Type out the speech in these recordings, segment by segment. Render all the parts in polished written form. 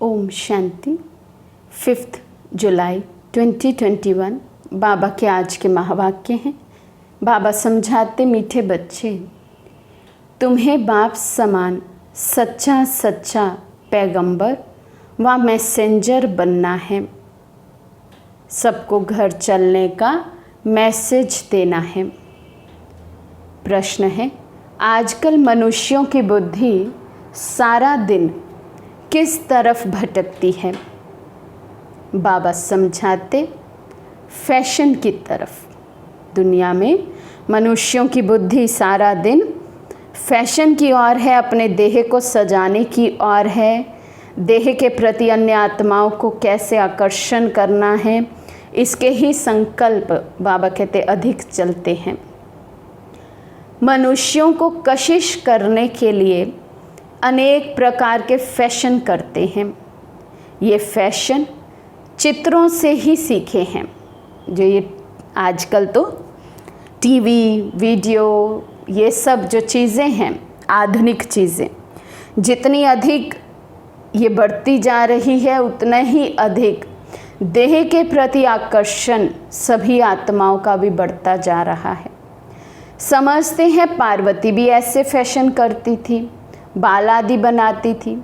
ओम शांति। 5 जुलाई 2021 बाबा के आज के महावाक्य हैं। बाबा समझाते, मीठे बच्चे, तुम्हें बाप समान सच्चा सच्चा पैगंबर व मैसेंजर बनना है। सबको घर चलने का मैसेज देना है। प्रश्न है, आजकल मनुष्यों की बुद्धि सारा दिन किस तरफ भटकती है? बाबा समझाते, फैशन की तरफ। दुनिया में मनुष्यों की बुद्धि सारा दिन फैशन की ओर है, अपने देह को सजाने की ओर है। देह के प्रति अन्य आत्माओं को कैसे आकर्षण करना है, इसके ही संकल्प बाबा कहते अधिक चलते हैं। मनुष्यों को कशिश करने के लिए अनेक प्रकार के फैशन करते हैं। ये फैशन चित्रों से ही सीखे हैं। जो ये आजकल तो टीवी, वीडियो, ये सब जो चीज़ें हैं, आधुनिक चीज़ें, जितनी अधिक ये बढ़ती जा रही है, उतना ही अधिक देह के प्रति आकर्षण सभी आत्माओं का भी बढ़ता जा रहा है। समझते हैं पार्वती भी ऐसे फैशन करती थी, बाल आदि बनाती थी।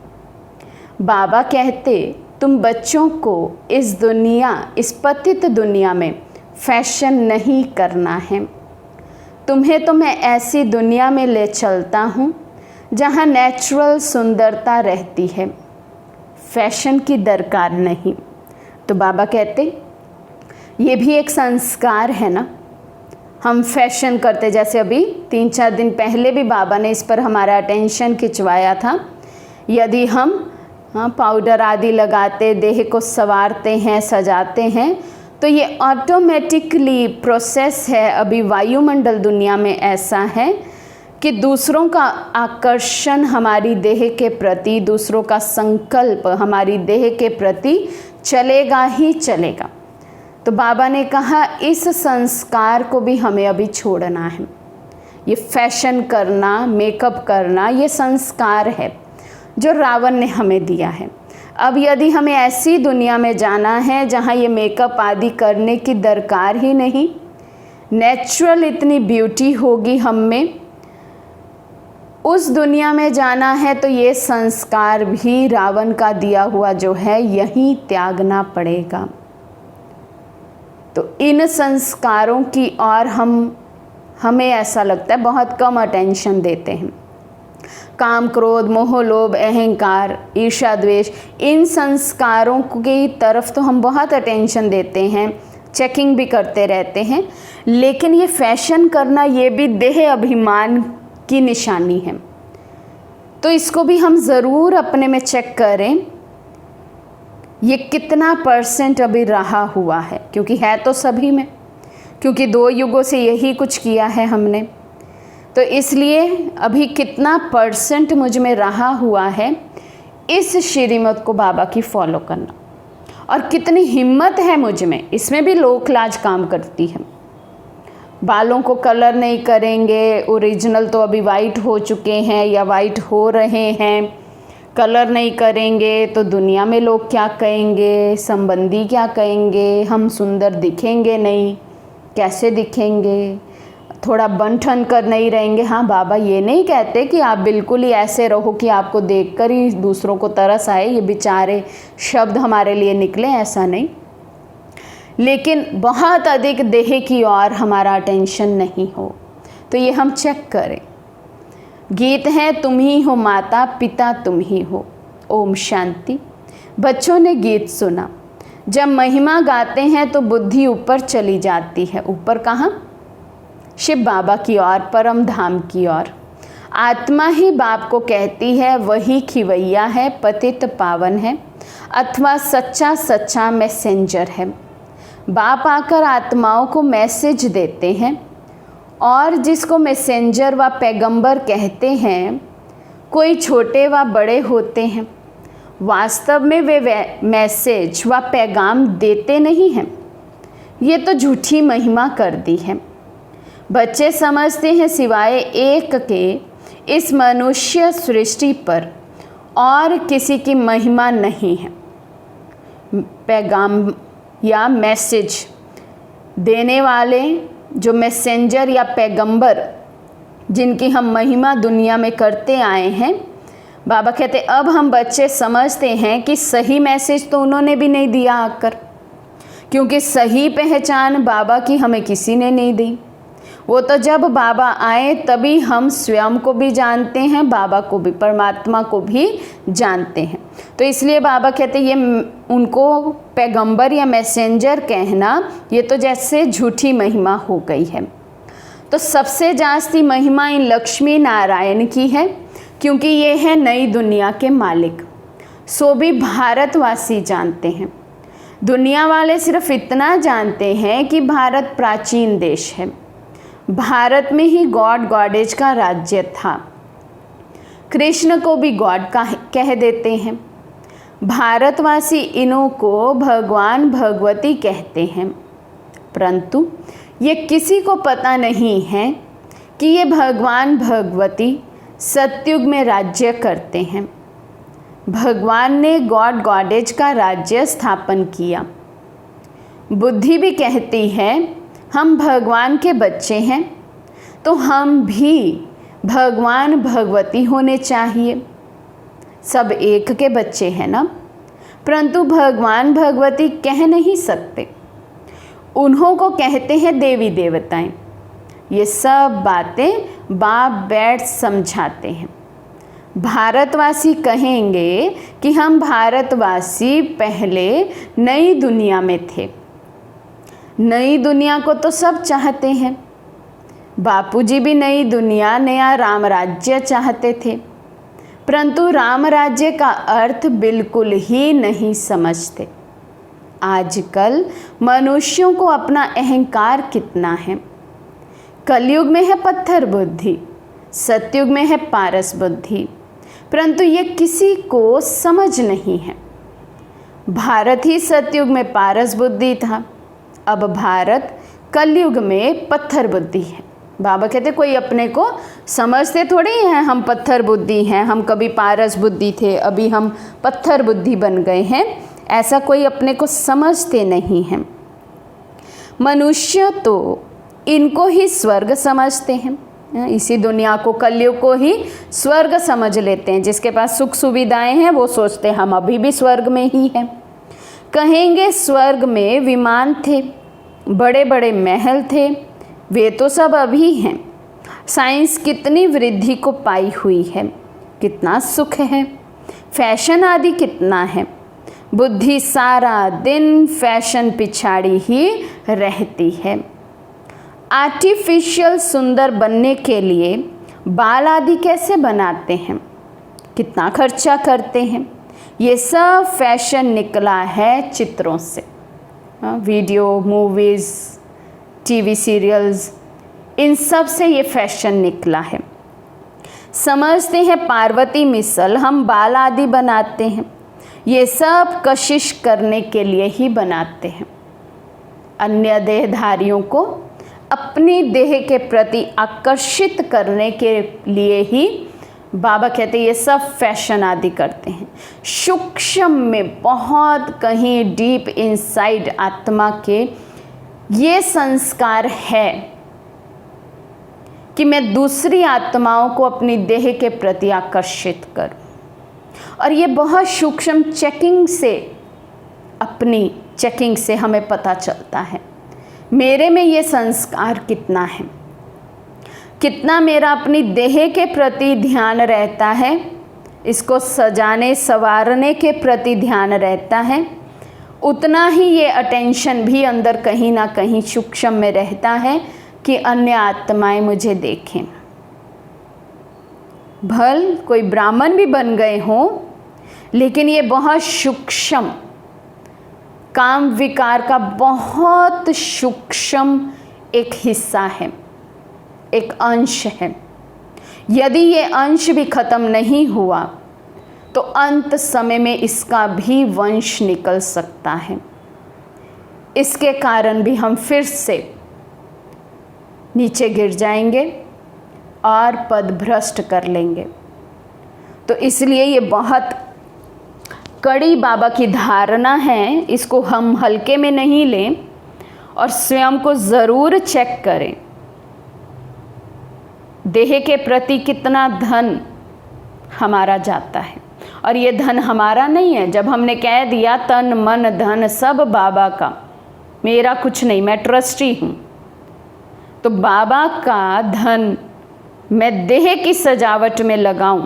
बाबा कहते, तुम बच्चों को इस दुनिया, इस पतित दुनिया में फैशन नहीं करना है। तुम्हें तो मैं ऐसी दुनिया में ले चलता हूँ जहाँ नेचुरल सुंदरता रहती है, फैशन की दरकार नहीं। तो बाबा कहते, ये भी एक संस्कार है ना। हम फैशन करते, जैसे अभी 3-4 दिन पहले भी बाबा ने इस पर हमारा अटेंशन खिंचवाया था। यदि हम पाउडर आदि लगाते, देह को संवारते हैं, सजाते हैं, तो ये ऑटोमेटिकली प्रोसेस है। अभी वायुमंडल दुनिया में ऐसा है कि दूसरों का आकर्षण हमारी देह के प्रति, दूसरों का संकल्प हमारी देह के प्रति चलेगा ही चलेगा। तो बाबा ने कहा, इस संस्कार को भी हमें अभी छोड़ना है। ये फैशन करना, मेकअप करना, ये संस्कार है जो रावण ने हमें दिया है। अब यदि हमें ऐसी दुनिया में जाना है जहाँ ये मेकअप आदि करने की दरकार ही नहीं, नेचुरल इतनी ब्यूटी होगी हम में, उस दुनिया में जाना है, तो ये संस्कार भी रावण का दिया हुआ जो है यहीं त्यागना पड़ेगा। तो इन संस्कारों की ओर हमें ऐसा लगता है बहुत कम अटेंशन देते हैं। काम, क्रोध, मोह, लोभ, अहंकार, ईर्ष्या, द्वेष, इन संस्कारों की तरफ तो हम बहुत अटेंशन देते हैं, चेकिंग भी करते रहते हैं। लेकिन ये फैशन करना, ये भी देह अभिमान की निशानी है। तो इसको भी हम ज़रूर अपने में चेक करें, ये कितना % अभी रहा हुआ है, क्योंकि है तो सभी में, क्योंकि 2 युगों से यही कुछ किया है हमने। तो इसलिए अभी कितना % मुझ में रहा हुआ है, इस श्रीमत को बाबा की फॉलो करना। और कितनी हिम्मत है मुझ में, इसमें भी लोक लाज काम करती है। बालों को कलर नहीं करेंगे, ओरिजिनल तो अभी वाइट हो चुके हैं या वाइट हो रहे हैं, कलर नहीं करेंगे तो दुनिया में लोग क्या कहेंगे, संबंधी क्या कहेंगे, हम सुंदर दिखेंगे नहीं, कैसे दिखेंगे, थोड़ा बन ठन कर नहीं रहेंगे। हाँ, बाबा ये नहीं कहते कि आप बिल्कुल ही ऐसे रहो कि आपको देखकर ही दूसरों को तरस आए, ये बेचारे शब्द हमारे लिए निकले, ऐसा नहीं। लेकिन बहुत अधिक देह की ओर हमारा अटेंशन नहीं हो, तो ये हम चेक करें। गीत है, तुम ही हो माता पिता, तुम ही हो। ओम शांति। बच्चों ने गीत सुना। जब महिमा गाते हैं तो बुद्धि ऊपर चली जाती है। ऊपर कहाँ? शिव बाबा की ओर, परम धाम की ओर। आत्मा ही बाप को कहती है, वही खिवैया है, पतित पावन है, अथवा सच्चा सच्चा मैसेंजर है। बाप आकर आत्माओं को मैसेज देते हैं, और जिसको मैसेंजर व पैगंबर कहते हैं, कोई छोटे व बड़े होते हैं। वास्तव में वे मैसेज व पैगाम देते नहीं हैं। ये तो झूठी महिमा कर दी है। बच्चे समझते हैं सिवाय एक के इस मनुष्य सृष्टि पर और किसी की महिमा नहीं है। पैगाम या मैसेज देने वाले जो मैसेंजर या पैगंबर जिनकी हम महिमा दुनिया में करते आए हैं, बाबा कहते अब हम बच्चे समझते हैं कि सही मैसेज तो उन्होंने भी नहीं दिया आकर, क्योंकि सही पहचान बाबा की हमें किसी ने नहीं दी। वो तो जब बाबा आए तभी हम स्वयं को भी जानते हैं, बाबा को भी, परमात्मा को भी जानते हैं। तो इसलिए बाबा कहते ये उनको पैगंबर या मैसेंजर कहना ये तो जैसे झूठी महिमा हो गई है। तो सबसे जास्ती महिमा इन लक्ष्मी नारायण की है, क्योंकि ये है नई दुनिया के मालिक। सो भी भारतवासी जानते हैं। दुनिया वाले सिर्फ इतना जानते हैं कि भारत प्राचीन देश है, भारत में ही गॉड गॉडेज का राज्य था। कृष्ण को भी गॉड का कह देते हैं। भारतवासी इन्हों को भगवान भगवती कहते हैं, परंतु ये किसी को पता नहीं है कि ये भगवान भगवती सतयुग में राज्य करते हैं। भगवान ने गॉड गॉडेज का राज्य स्थापन किया। बुद्धि भी कहती है हम भगवान के बच्चे हैं, तो हम भी भगवान भगवती होने चाहिए। सब एक के बच्चे हैं ना, परंतु भगवान भगवती कह नहीं सकते, उन्हों को कहते हैं देवी देवताएं। ये सब बातें बाप बैठ समझाते हैं। भारतवासी कहेंगे कि हम भारतवासी पहले नई दुनिया में थे। नई दुनिया को तो सब चाहते हैं। बापूजी भी नई दुनिया, नया राम राज्य चाहते थे, परंतु राम राज्य का अर्थ बिल्कुल ही नहीं समझते। आजकल मनुष्यों को अपना अहंकार कितना है। कलयुग में है पत्थर बुद्धि, सतयुग में है पारस बुद्धि, परंतु ये किसी को समझ नहीं है। भारत ही सतयुग में पारस बुद्धि था, अब भारत कलयुग में पत्थर बुद्धि है। बाबा कहते कोई अपने को समझते थोड़ी हैं हम पत्थर बुद्धि हैं, हम कभी पारस बुद्धि थे, अभी हम पत्थर बुद्धि बन गए हैं, ऐसा कोई अपने को समझते नहीं हैं। मनुष्य तो इनको ही स्वर्ग समझते हैं, इसी दुनिया को, कलयुग को ही स्वर्ग समझ लेते हैं। जिसके पास सुख सुविधाएं हैं वो सोचते हैं हम अभी भी स्वर्ग में ही हैं। कहेंगे स्वर्ग में विमान थे, बड़े बड़े महल थे, वे तो सब अभी हैं। साइंस कितनी वृद्धि को पाई हुई है, कितना सुख है, फैशन आदि कितना है। बुद्धि सारा दिन फैशन पिछाड़ी ही रहती है। आर्टिफिशियल सुंदर बनने के लिए बाल आदि कैसे बनाते हैं, कितना खर्चा करते हैं। ये सब फैशन निकला है चित्रों से, वीडियो, मूवीज़, टीवी सीरियल्स, इन सब से ये फैशन निकला है। समझते हैं पार्वती मिसल हम बाल आदि बनाते हैं, ये सब कशिश करने के लिए ही बनाते हैं। अन्य देहधारियों को अपनी देह के प्रति आकर्षित करने के लिए ही बाबा कहते हैं ये सब फैशन आदि करते हैं। सूक्ष्म में बहुत कहीं डीप इनसाइड आत्मा के ये संस्कार है कि मैं दूसरी आत्माओं को अपनी देह के प्रति आकर्षित करूं, और ये बहुत सूक्ष्म चेकिंग से, अपनी चेकिंग से हमें पता चलता है मेरे में ये संस्कार कितना है, कितना मेरा अपनी देह के प्रति ध्यान रहता है, इसको सजाने संवारने के प्रति ध्यान रहता है, उतना ही ये अटेंशन भी अंदर कहीं ना कहीं सूक्ष्म में रहता है कि अन्य आत्माएं मुझे देखें। भल कोई ब्राह्मण भी बन गए हों, लेकिन ये बहुत सूक्ष्म काम विकार का बहुत सूक्ष्म एक हिस्सा है, एक अंश है। यदि ये अंश भी खत्म नहीं हुआ तो अंत समय में इसका भी वंश निकल सकता है। इसके कारण भी हम फिर से नीचे गिर जाएंगे और पद भ्रष्ट कर लेंगे। तो तो इसलिए ये बहुत कड़ी बाबा की धारणा है, इसको हम हल्के में नहीं लें और स्वयं को ज़रूर चेक करें। देह के प्रति कितना धन हमारा जाता है, और ये धन हमारा नहीं है। जब हमने कह दिया तन मन धन सब बाबा का, मेरा कुछ नहीं, मैं ट्रस्टी हूँ, तो बाबा का धन मैं देह की सजावट में लगाऊं।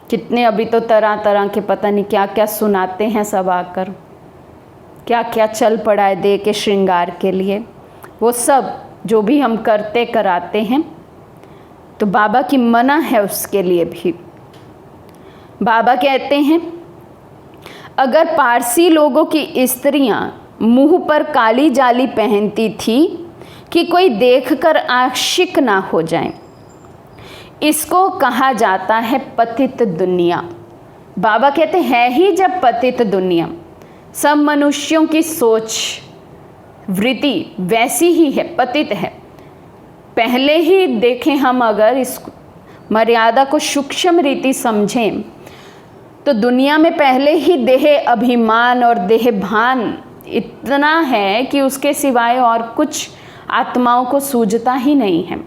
कितने अभी तो तरह तरह के पता नहीं क्या क्या सुनाते हैं सब आकर, क्या क्या चल पड़ा है देह के श्रृंगार के लिए। वो सब जो भी हम करते कराते हैं, तो बाबा की मना है उसके लिए भी। बाबा कहते हैं अगर पारसी लोगों की स्त्रियां मुंह पर काली जाली पहनती थी कि कोई देखकर आशिक ना हो जाए, इसको कहा जाता है पतित दुनिया। बाबा कहते हैं ही जब पतित दुनिया, सब मनुष्यों की सोच वृत्ति वैसी ही है, पतित है। पहले ही देखें हम, अगर इस मर्यादा को सूक्ष्म रीति समझें तो दुनिया में पहले ही देह अभिमान और देह भान इतना है कि उसके सिवाय और कुछ आत्माओं को सूझता ही नहीं है।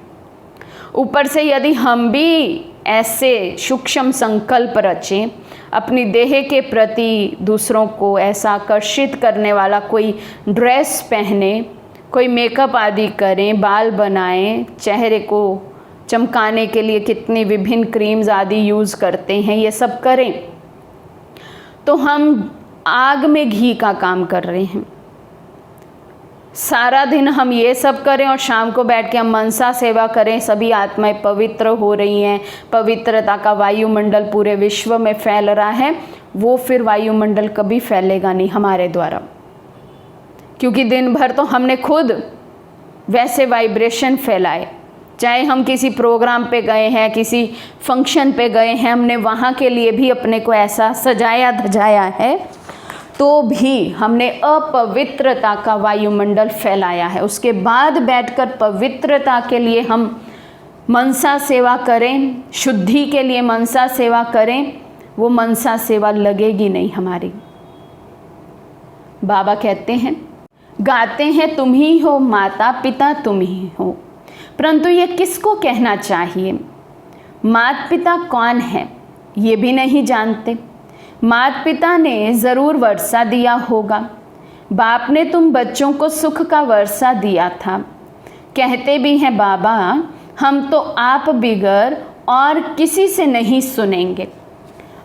ऊपर से यदि हम भी ऐसे सूक्ष्म संकल्प रचें, अपनी देह के प्रति दूसरों को ऐसा आकर्षित करने वाला कोई ड्रेस पहने, कोई मेकअप आदि करें, बाल बनाएं, चेहरे को चमकाने के लिए कितनी विभिन्न क्रीम्स आदि यूज़ करते हैं, ये सब करें, तो हम आग में घी का काम कर रहे हैं। सारा दिन हम ये सब करें और शाम को बैठ के हम मनसा सेवा करें, सभी आत्माएं पवित्र हो रही हैं, पवित्रता का वायुमंडल पूरे विश्व में फैल रहा है, वो फिर वायुमंडल कभी फैलेगा नहीं हमारे द्वारा, क्योंकि दिन भर तो हमने खुद वैसे वाइब्रेशन फैलाए। चाहे हम किसी प्रोग्राम पे गए हैं, किसी फंक्शन पे गए हैं, हमने वहाँ के लिए भी अपने को ऐसा सजाया धजाया है, तो भी हमने अपवित्रता का वायुमंडल फैलाया है। उसके बाद बैठकर पवित्रता के लिए हम मनसा सेवा करें, शुद्धि के लिए मनसा सेवा करें, वो मनसा सेवा लगेगी नहीं हमारी। बाबा कहते हैं, गाते हैं तुम ही हो माता पिता तुम ही हो, परंतु ये किसको कहना चाहिए? माता पिता कौन है ये भी नहीं जानते। माता पिता ने ज़रूर वर्षा दिया होगा, बाप ने तुम बच्चों को सुख का वर्षा दिया था। कहते भी हैं बाबा, हम तो आप बिगर और किसी से नहीं सुनेंगे।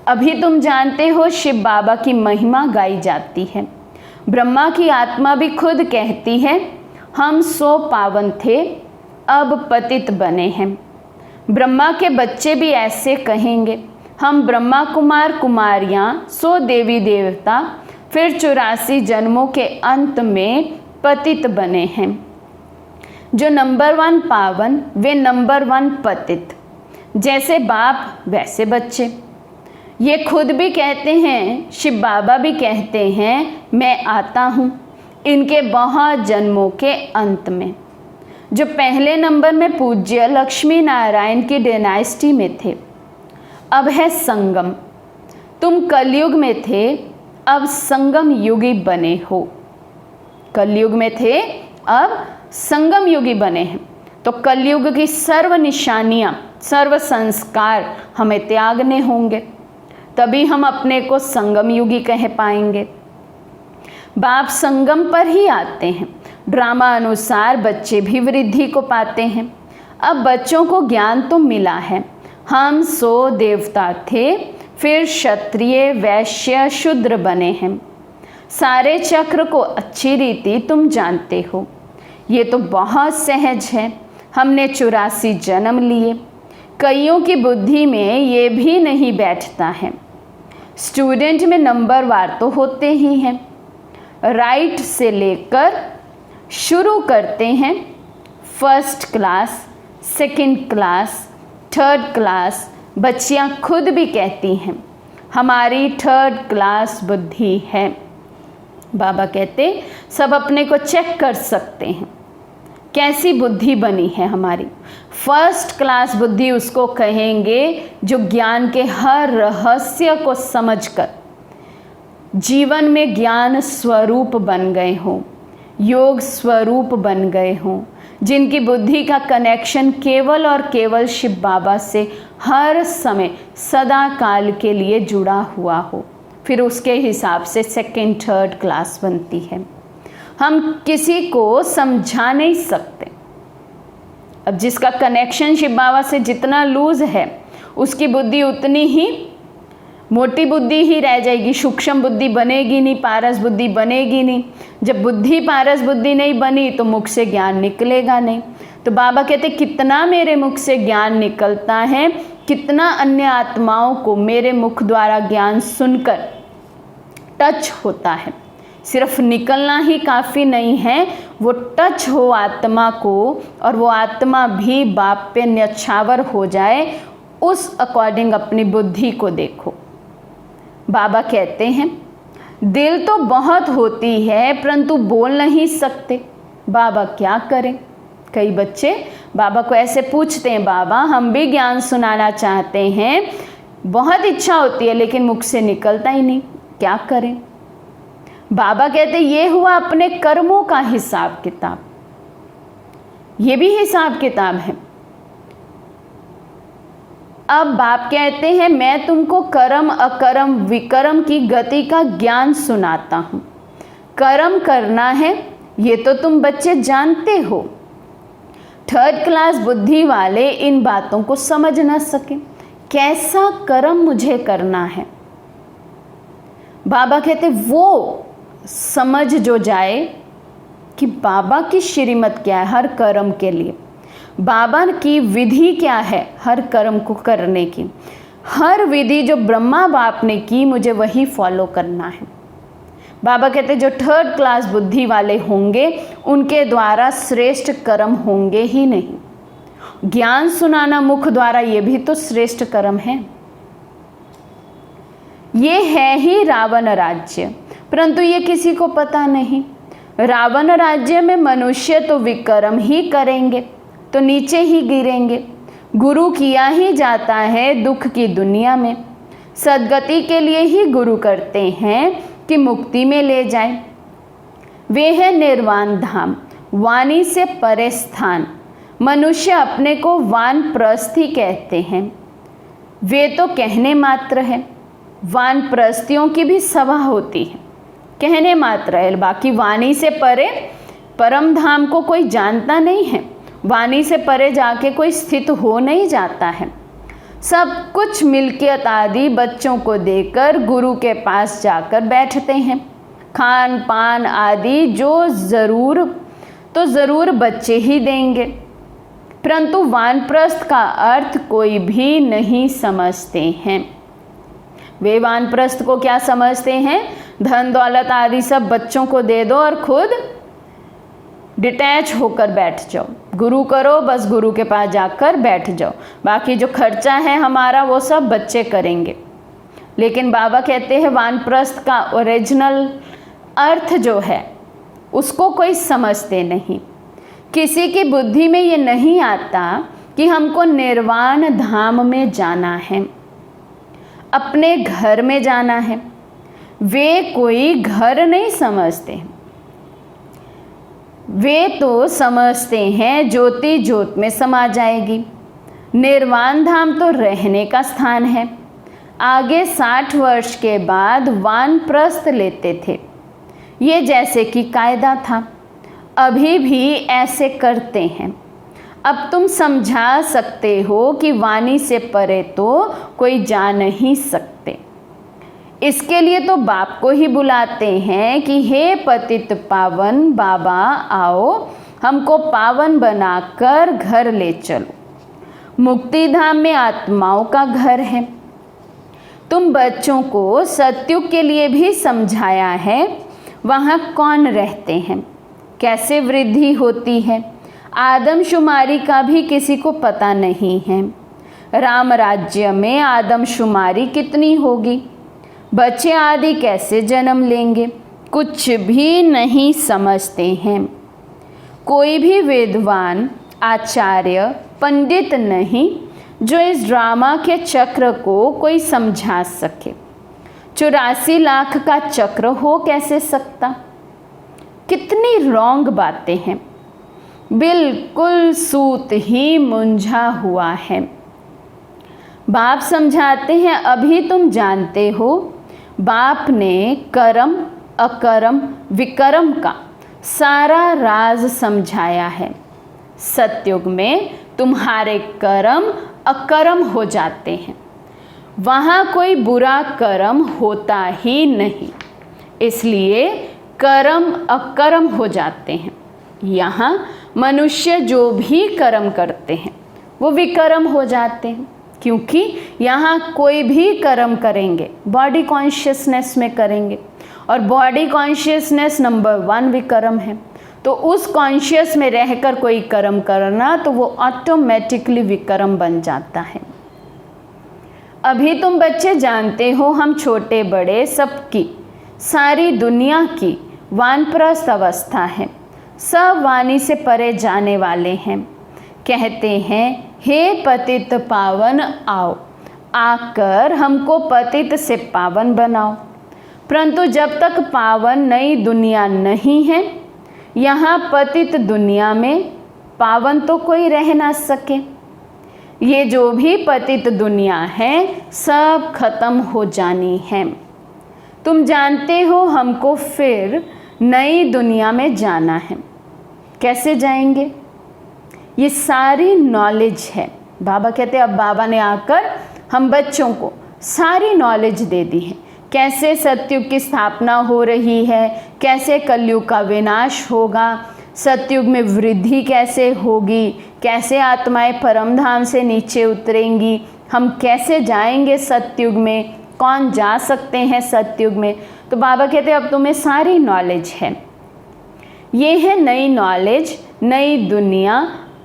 अभी तुम जानते हो शिव बाबा की महिमा गाई जाती है। ब्रह्मा की आत्मा भी खुद कहती है, हम 100 पावन थे अब पतित बने हैं। ब्रह्मा के बच्चे भी ऐसे कहेंगे, हम ब्रह्मा कुमार कुमारियाँ 100 देवी देवता फिर 84 जन्मों के अंत में पतित बने हैं। जो नंबर 1 पावन वे नंबर 1 पतित, जैसे बाप वैसे बच्चे। ये खुद भी कहते हैं, शिव बाबा भी कहते हैं, मैं आता हूँ इनके बहुत जन्मों के अंत में। जो पहले नंबर में पूज्य लक्ष्मी नारायण की डायनेस्टी में थे, अब है संगम। तुम कलयुग में थे, अब संगम युगी बने हो। कलयुग में थे, अब संगम युगी बने हैं। तो कलयुग की सर्व निशानियाँ, सर्व संस्कार हमें त्यागने होंगे, तभी हम अपने को संगम युगी कह पाएंगे। बाप संगम पर ही आते हैं। ड्रामा अनुसार बच्चे भी वृद्धि को पाते हैं। अब बच्चों को ज्ञान तो मिला है, हम 100 देवता थे, फिर क्षत्रिय वैश्य शूद्र बने हैं। सारे चक्र को अच्छी रीति तुम जानते हो, ये तो बहुत सहज है। हमने 84 जन्म लिए, कईयों की बुद्धि में ये भी नहीं बैठता है। स्टूडेंट में नंबर वार तो होते ही हैं। राइट से लेकर शुरू करते हैं, first class, second class, third class. बच्चियां खुद भी कहती हैं, हमारी थर्ड क्लास बुद्धि है। बाबा कहते सब अपने को चेक कर सकते हैं, कैसी बुद्धि बनी है हमारी। फर्स्ट क्लास बुद्धि उसको कहेंगे जो ज्ञान के हर रहस्य को समझकर जीवन में ज्ञान स्वरूप बन गए हों, योग स्वरूप बन गए हों, जिनकी बुद्धि का कनेक्शन केवल और केवल शिव बाबा से हर समय सदा काल के लिए जुड़ा हुआ हो। फिर उसके हिसाब से सेकेंड थर्ड क्लास बनती है। हम किसी को समझा नहीं सकते। अब जिसका कनेक्शन शिव बाबा से जितना लूज है, उसकी बुद्धि उतनी ही मोटी बुद्धि ही रह जाएगी, सूक्ष्म बुद्धि बनेगी नहीं, पारस बुद्धि बनेगी नहीं। जब बुद्धि पारस बुद्धि नहीं बनी तो मुख से ज्ञान निकलेगा नहीं। तो बाबा कहते कितना मेरे मुख से ज्ञान निकलता है, कितना अन्य आत्माओं को मेरे मुख द्वारा ज्ञान सुनकर टच होता है। सिर्फ निकलना ही काफ़ी नहीं है, वो टच हो आत्मा को और वो आत्मा भी बाप पे न्यछावर हो जाए, उस अकॉर्डिंग अपनी बुद्धि को देखो। बाबा कहते हैं दिल तो बहुत होती है परंतु बोल नहीं सकते, बाबा क्या करें। कई बच्चे बाबा को ऐसे पूछते हैं, बाबा हम भी ज्ञान सुनाना चाहते हैं, बहुत इच्छा होती है लेकिन मुख से निकलता ही नहीं, क्या करें। बाबा कहते ये हुआ अपने कर्मों का हिसाब किताब, ये भी हिसाब किताब है। अब बाप कहते हैं मैं तुमको कर्म अकर्म विकर्म की गति का ज्ञान सुनाता हूँ। कर्म करना है ये तो तुम बच्चे जानते हो, थर्ड क्लास बुद्धि वाले इन बातों को समझ ना सके, कैसा कर्म मुझे करना है। बाबा कहते वो समझ जो जाए कि बाबा की श्रीमत क्या है हर कर्म के लिए, बाबा की विधि क्या है हर कर्म को करने की, हर विधि जो ब्रह्मा बाप ने की मुझे वही फॉलो करना है। बाबा कहते जो थर्ड क्लास बुद्धि वाले होंगे उनके द्वारा श्रेष्ठ कर्म होंगे ही नहीं। ज्ञान सुनाना मुख द्वारा ये भी तो श्रेष्ठ कर्म है। ये है ही रावण राज्य, परंतु ये किसी को पता नहीं। रावण राज्य में मनुष्य तो विकर्म ही करेंगे तो नीचे ही गिरेंगे। गुरु किया ही जाता है दुख की दुनिया में, सद्गति के लिए ही गुरु करते हैं कि मुक्ति में ले जाए। वे है निर्वाण धाम, वाणी से परे स्थान। मनुष्य अपने को वानप्रस्थी कहते हैं, वे तो कहने मात्र है। वानप्रस्थियों की भी सभा होती है, कहने मात्र है। बाकी वाणी से परे परम धाम को कोई जानता नहीं है, वाणी से परे जाके कोई स्थित हो नहीं जाता है। सब कुछ मिल्कियत आदि बच्चों को देकर गुरु के पास जाकर बैठते हैं। खान पान आदि जो ज़रूर बच्चे ही देंगे, परंतु वानप्रस्थ का अर्थ कोई भी नहीं समझते हैं। वे वानप्रस्थ को क्या समझते हैं, धन दौलत आदि सब बच्चों को दे दो और खुद डिटैच होकर बैठ जाओ, गुरु करो, बस गुरु के पास जाकर बैठ जाओ, बाकी जो खर्चा है हमारा वो सब बच्चे करेंगे। लेकिन बाबा कहते हैं वानप्रस्थ का ओरिजिनल अर्थ जो है उसको कोई समझते नहीं। किसी की बुद्धि में ये नहीं आता कि हमको निर्वाण धाम में जाना है, अपने घर में जाना है। वे कोई घर नहीं समझते, वे तो समझते हैं ज्योति ज्योत में समा जाएगी। निर्वाण धाम तो रहने का स्थान है। आगे 60 वर्ष के बाद वानप्रस्थ लेते थे, ये जैसे कि कायदा था, अभी भी ऐसे करते हैं। अब तुम समझा सकते हो कि वाणी से परे तो कोई जा नहीं सकते। इसके लिए तो बाप को ही बुलाते हैं कि हे पतित पावन बाबा आओ, हमको पावन बनाकर घर ले चलो। मुक्ति धाम में आत्माओं का घर है। तुम बच्चों को सत्युग के लिए भी समझाया है, वहाँ कौन रहते हैं, कैसे वृद्धि होती है, आदमशुमारी का भी किसी को पता नहीं है। राम राज्य में आदमशुमारी कितनी होगी, बच्चे आदि कैसे जन्म लेंगे, कुछ भी नहीं समझते हैं। कोई भी विद्वान आचार्य पंडित नहीं जो इस ड्रामा के चक्र को कोई समझा सके। 84 लाख का चक्र हो कैसे सकता? कितनी रॉन्ग बातें हैं। बिल्कुल सूत ही मुंझा हुआ है। बाप समझाते हैं, अभी तुम जानते हो। बाप ने कर्म अकर्म विकर्म का सारा राज समझाया है। सतयुग में तुम्हारे कर्म अकर्म हो जाते हैं, वहाँ कोई बुरा कर्म होता ही नहीं, इसलिए कर्म अकर्म हो जाते हैं। यहाँ मनुष्य जो भी कर्म करते हैं वो विकर्म हो जाते हैं, क्योंकि यहाँ कोई भी कर्म करेंगे बॉडी कॉन्शियसनेस में करेंगे, और बॉडी कॉन्शियसनेस नंबर 1 विकर्म है। तो उस कॉन्शियस में रहकर कोई कर्म करना तो वो ऑटोमेटिकली विकर्म बन जाता है। अभी तुम बच्चे जानते हो, हम छोटे बड़े सबकी, सारी दुनिया की वानप्रस्थ अवस्था है। सब वाणी से परे जाने वाले हैं। कहते हैं, हे पतित पावन आओ, आकर हमको पतित से पावन बनाओ। परंतु जब तक पावन नई दुनिया नहीं है, यहाँ पतित दुनिया में पावन तो कोई रह ना सके। ये जो भी पतित दुनिया है सब खत्म हो जानी है। तुम जानते हो हमको फिर नई दुनिया में जाना है। कैसे जाएंगे? ये सारी नॉलेज है। बाबा कहते हैं, अब बाबा ने आकर हम बच्चों को सारी नॉलेज दे दी है। कैसे सतयुग की स्थापना हो रही है, कैसे कलयुग का विनाश होगा, सतयुग में वृद्धि कैसे होगी, कैसे आत्माएं परमधाम से नीचे उतरेंगी, हम कैसे जाएंगे सतयुग में, कौन जा सकते हैं सतयुग में। तो बाबा कहते हैं, अब तुम्हें सारी नॉलेज है। ये है नई नॉलेज, नई दुनिया,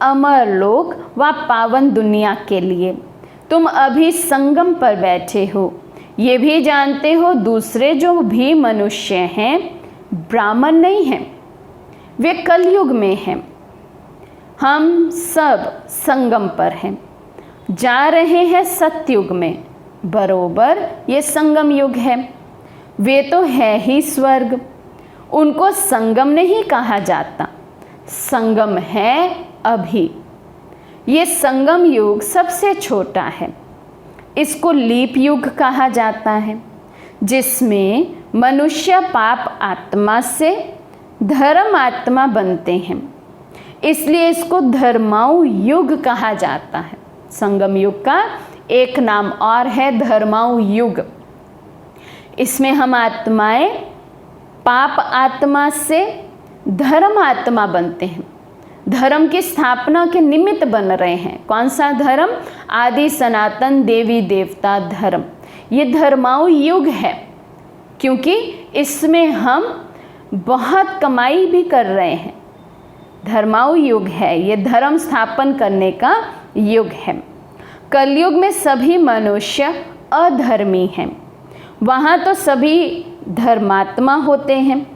अमर लोक व पावन दुनिया के लिए। तुम अभी संगम पर बैठे हो। ये भी जानते हो दूसरे जो भी मनुष्य हैं ब्राह्मण नहीं हैं, वे कलयुग में हैं। हम सब संगम पर हैं, जा रहे हैं सतयुग में। बरोबर ये संगम युग है। वे तो है ही स्वर्ग, उनको संगम नहीं कहा जाता, संगम है अभी। ये संगम युग सबसे छोटा है, इसको लीप युग कहा जाता है, जिसमें मनुष्य पाप आत्मा से धर्म आत्मा बनते हैं, इसलिए इसको धर्माऊ युग कहा जाता है। संगम युग का एक नाम और है धर्माऊ युग। इसमें हम आत्माएं पाप आत्मा से धर्म आत्मा बनते हैं, धर्म की स्थापना के निमित्त बन रहे हैं। कौन सा धर्म? आदि सनातन देवी देवता धर्म। ये धर्माऊ युग है, क्योंकि इसमें हम बहुत कमाई भी कर रहे हैं। धर्माऊ युग है, ये धर्म स्थापन करने का युग है। कलयुग में सभी मनुष्य अधर्मी हैं, वहाँ तो सभी धर्मात्मा होते हैं।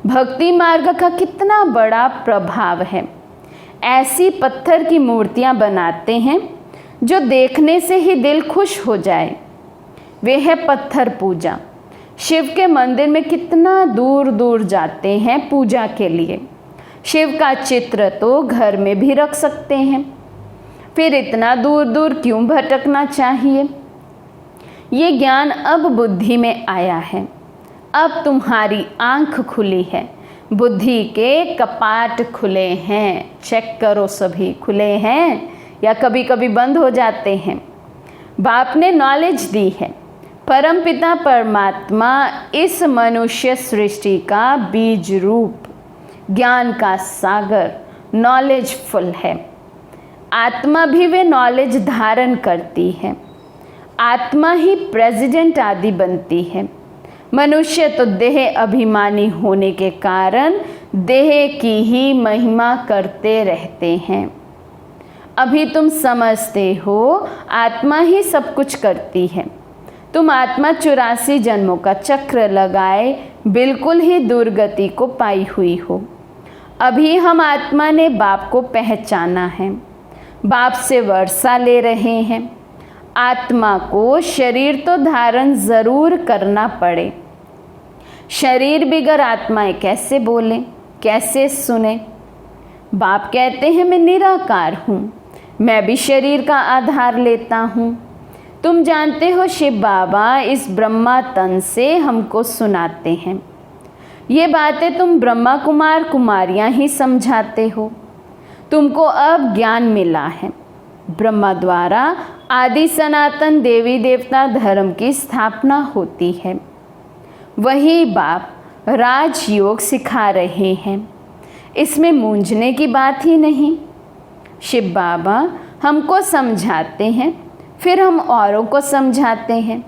भक्ति मार्ग का कितना बड़ा प्रभाव है। ऐसी पत्थर की मूर्तियाँ बनाते हैं जो देखने से ही दिल खुश हो जाए। वे है पत्थर पूजा। शिव के मंदिर में कितना दूर दूर जाते हैं पूजा के लिए। शिव का चित्र तो घर में भी रख सकते हैं, फिर इतना दूर दूर क्यों भटकना चाहिए। ये ज्ञान अब बुद्धि में आया है। अब तुम्हारी आंख खुली है, बुद्धि के कपाट खुले हैं। चेक करो, सभी खुले हैं या कभी कभी बंद हो जाते हैं। बाप ने नॉलेज दी है। परमपिता परमात्मा इस मनुष्य सृष्टि का बीज रूप, ज्ञान का सागर, नॉलेजफुल है। आत्मा भी वे नॉलेज धारण करती है। आत्मा ही प्रेसिडेंट आदि बनती है। मनुष्य तो देह अभिमानी होने के कारण देह की ही महिमा करते रहते हैं। अभी तुम समझते हो आत्मा ही सब कुछ करती है। तुम आत्मा 84 जन्मों का चक्र लगाए बिल्कुल ही दुर्गति को पाई हुई हो। अभी हम आत्मा ने बाप को पहचाना है, बाप से वर्षा ले रहे हैं। आत्मा को शरीर तो धारण ज़रूर करना पड़े। शरीर बिगर आत्माएं कैसे बोले, कैसे सुने? बाप कहते हैं मैं निराकार हूँ, मैं भी शरीर का आधार लेता हूँ। तुम जानते हो शिव बाबा इस ब्रह्मा तन से हमको सुनाते हैं। ये बातें तुम ब्रह्मा कुमार कुमारियाँ ही समझाते हो। तुमको अब ज्ञान मिला है। ब्रह्मा द्वारा आदि सनातन देवी देवता धर्म की स्थापना होती है। वही बाप राजयोग सिखा रहे हैं। इसमें मूंझने की बात ही नहीं। शिव बाबा हमको समझाते हैं, फिर हम औरों को समझाते हैं।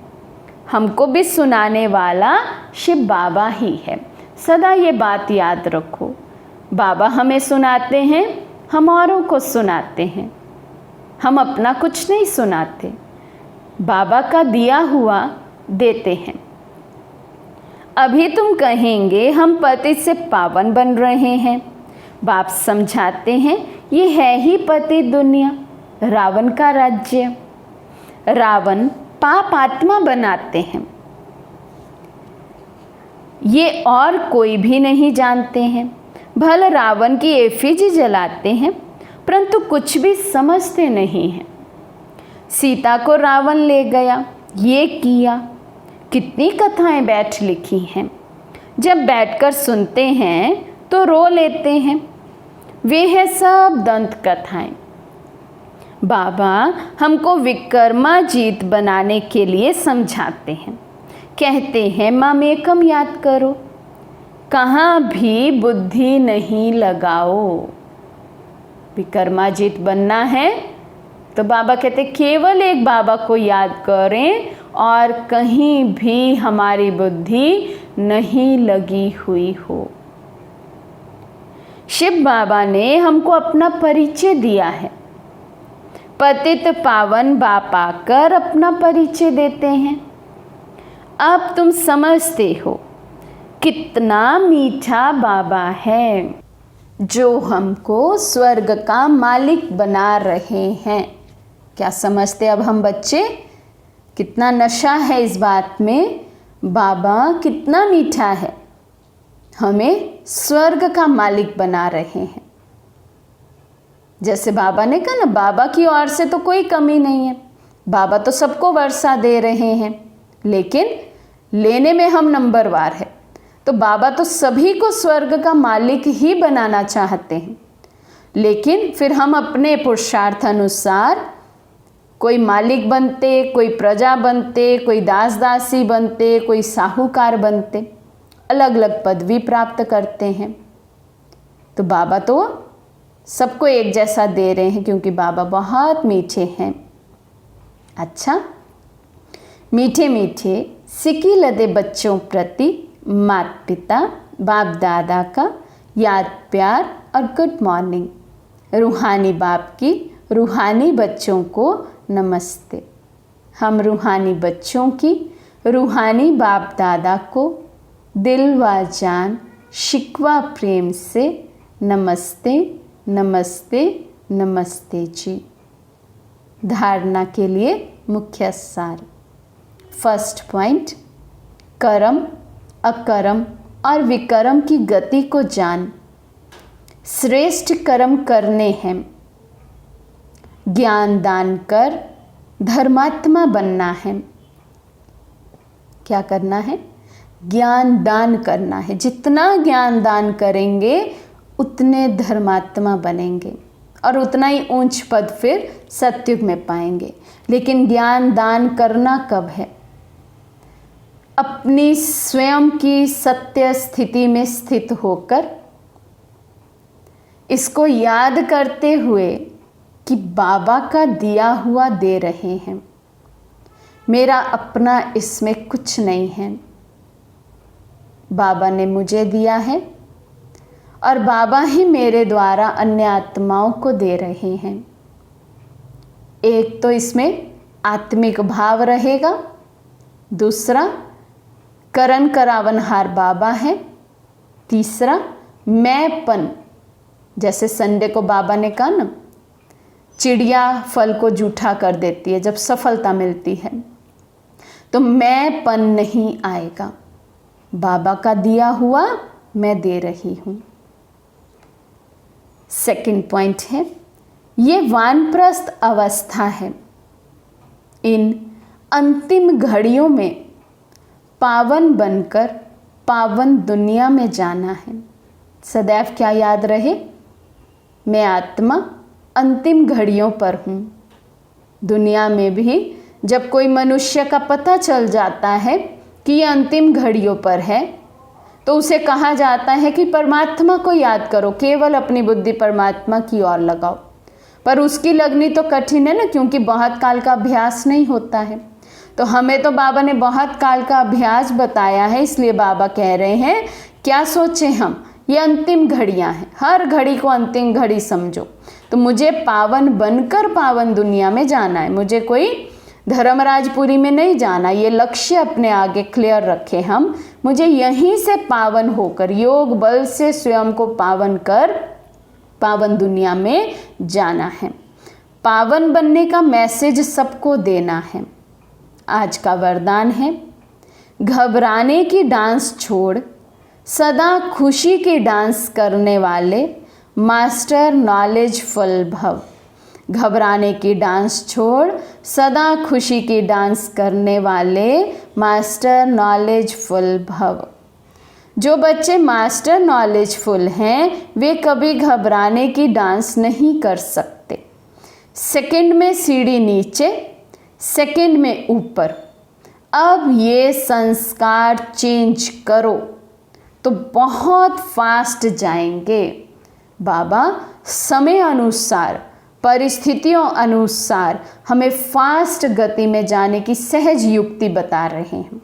हमको भी सुनाने वाला शिव बाबा ही है। सदा ये बात याद रखो। बाबा हमें सुनाते हैं, हम औरों को सुनाते हैं। हम अपना कुछ नहीं सुनाते, बाबा का दिया हुआ देते हैं। अभी तुम कहेंगे हम पतित से पावन बन रहे हैं। बाप समझाते हैं ये है ही पतित दुनिया, रावण का राज्य। रावण पाप आत्मा बनाते हैं, ये और कोई भी नहीं जानते हैं। भले रावण की एफिजी जलाते हैं, परंतु कुछ भी समझते नहीं हैं। सीता को रावण ले गया, ये किया। कितनी कथाएं बैठ लिखी हैं। जब बैठकर सुनते हैं तो रो लेते हैं। वे है सब दंत कथाएं। बाबा हमको विकर्माजीत बनाने के लिए समझाते हैं। कहते हैं मामेकम याद करो, कहाँ भी बुद्धि नहीं लगाओ। विकर्माजीत बनना है तो बाबा कहते केवल एक बाबा को याद करें और कहीं भी हमारी बुद्धि नहीं लगी हुई हो। शिव बाबा ने हमको अपना परिचय दिया है। पतित पावन बाप आकर अपना परिचय देते हैं। अब तुम समझते हो कितना मीठा बाबा है, जो हमको स्वर्ग का मालिक बना रहे हैं। क्या समझते अब हम बच्चे? कितना नशा है इस बात में। बाबा कितना मीठा है, हमें स्वर्ग का मालिक बना रहे हैं। जैसे बाबा ने कहा ना, बाबा की ओर से तो कोई कमी नहीं है। बाबा तो सबको वर्षा दे रहे हैं, लेकिन लेने में हम नंबरवार है। तो बाबा तो सभी को स्वर्ग का मालिक ही बनाना चाहते हैं, लेकिन फिर हम अपने पुरुषार्थ अनुसार कोई मालिक बनते, कोई प्रजा बनते, कोई दास दासी बनते, कोई साहूकार बनते, अलग अलग पदवी प्राप्त करते हैं। तो बाबा तो सबको एक जैसा दे रहे हैं, क्योंकि बाबा बहुत मीठे हैं। अच्छा, मीठे मीठे सिकी लदे बच्चों प्रति माता पिता बाप दादा का याद प्यार और गुड मॉर्निंग। रूहानी बाप की रूहानी बच्चों को नमस्ते। हम रूहानी बच्चों की रूहानी बाप दादा को दिल व जान शिकवा प्रेम से नमस्ते नमस्ते नमस्ते जी। धारणा के लिए मुख्य सार। फर्स्ट पॉइंट, कर्म अकर्म और विकर्म की गति को जान। श्रेष्ठ कर्म करने हैं। ज्ञान दान कर धर्मात्मा बनना है। क्या करना है? ज्ञान दान करना है। जितना ज्ञान दान करेंगे उतने धर्मात्मा बनेंगे और उतना ही ऊंच पद फिर सतयुग में पाएंगे। लेकिन ज्ञान दान करना कब है? अपनी स्वयं की सत्य स्थिति में स्थित होकर इसको याद करते हुए कि बाबा का दिया हुआ दे रहे हैं, मेरा अपना इसमें कुछ नहीं है। बाबा ने मुझे दिया है और बाबा ही मेरे द्वारा अन्य आत्माओं को दे रहे हैं। एक तो इसमें आत्मिक भाव रहेगा, दूसरा करण करावनहार बाबा है, तीसरा मैंपन जैसे संडे को बाबा ने कहा ना, चिड़िया फल को जूठा कर देती है जब सफलता मिलती है। तो मैंपन नहीं आएगा, बाबा का दिया हुआ मैं दे रही हूँ। सेकंड पॉइंट है, ये वानप्रस्थ अवस्था है। इन अंतिम घड़ियों में पावन बनकर पावन दुनिया में जाना है। सदैव क्या याद रहे, मैं आत्मा अंतिम घड़ियों पर हूँ। दुनिया में भी जब कोई मनुष्य का पता चल जाता है कि ये अंतिम घड़ियों पर है, तो उसे कहा जाता है कि परमात्मा को याद करो, केवल अपनी बुद्धि परमात्मा की ओर लगाओ। पर उसकी लगनी तो कठिन है ना, क्योंकि बहुत काल का अभ्यास नहीं होता है। तो हमें तो बाबा ने बहुत काल का अभ्यास बताया है, इसलिए बाबा कह रहे हैं क्या सोचें हम, ये अंतिम घड़ियां हैं, हर घड़ी को अंतिम घड़ी समझो। तो मुझे पावन बनकर पावन दुनिया में जाना है, मुझे कोई धर्मराजपुरी में नहीं जाना। ये लक्ष्य अपने आगे क्लियर रखे हम, मुझे यहीं से पावन होकर योग बल से स्वयं को पावन कर पावन दुनिया में जाना है। पावन बनने का मैसेज सबको देना है। आज का वरदान है, घबराने की डांस छोड़ सदा खुशी की डांस करने वाले मास्टर नॉलेजफुल भव। घबराने की डांस छोड़ सदा खुशी की डांस करने वाले मास्टर नॉलेजफुल भव। जो बच्चे मास्टर नॉलेजफुल हैं वे कभी घबराने की डांस नहीं कर सकते। सेकंड में सीढ़ी नीचे, सेकंड में ऊपर। अब ये संस्कार चेंज करो तो बहुत फास्ट जाएंगे। बाबा समय अनुसार, परिस्थितियों अनुसार हमें फास्ट गति में जाने की सहज युक्ति बता रहे हैं।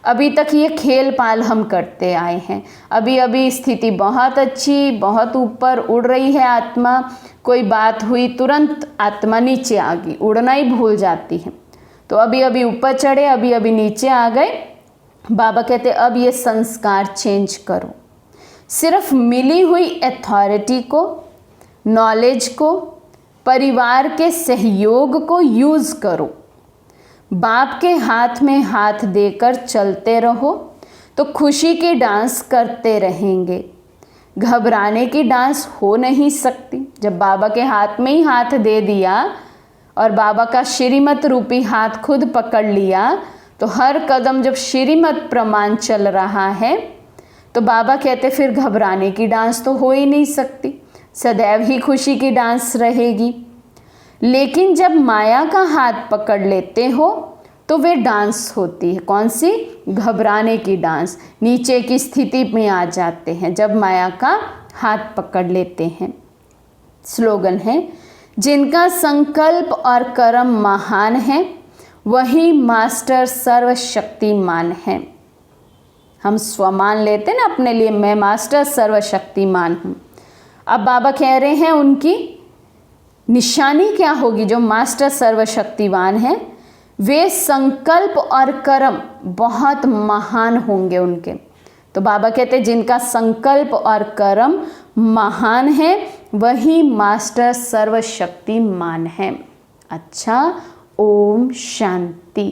अभी तक ये खेल पाल हम करते आए हैं। अभी अभी स्थिति बहुत अच्छी, बहुत ऊपर उड़ रही है आत्मा, कोई बात हुई तुरंत आत्मा नीचे आ गई, उड़ना ही भूल जाती है। तो अभी अभी ऊपर चढ़े, अभी अभी नीचे आ गए। बाबा कहते अब ये संस्कार चेंज करो। सिर्फ मिली हुई अथॉरिटी को, नॉलेज को, परिवार के सहयोग को यूज़ करो। बाप के हाथ में हाथ देकर चलते रहो तो खुशी की डांस करते रहेंगे। घबराने की डांस हो नहीं सकती। जब बाबा के हाथ में ही हाथ दे दिया और बाबा का श्रीमत रूपी हाथ खुद पकड़ लिया, तो हर कदम जब श्रीमत प्रमाण चल रहा है तो बाबा कहते फिर घबराने की डांस तो हो ही नहीं सकती, सदैव ही खुशी की डांस रहेगी। लेकिन जब माया का हाथ पकड़ लेते हो तो वे डांस होती है। कौन सी? घबराने की डांस। नीचे की स्थिति में आ जाते हैं जब माया का हाथ पकड़ लेते हैं। स्लोगन है, जिनका संकल्प और कर्म महान है वही मास्टर सर्वशक्तिमान है। हम स्वमान लेते ना अपने लिए, मैं मास्टर सर्वशक्तिमान हूँ। अब बाबा कह रहे हैं उनकी निशानी क्या होगी? जो मास्टर सर्वशक्तिवान है वे संकल्प और कर्म बहुत महान होंगे उनके। तो बाबा कहते हैं जिनका संकल्प और कर्म महान है वही मास्टर सर्वशक्तिमान है। अच्छा, ओम शांति।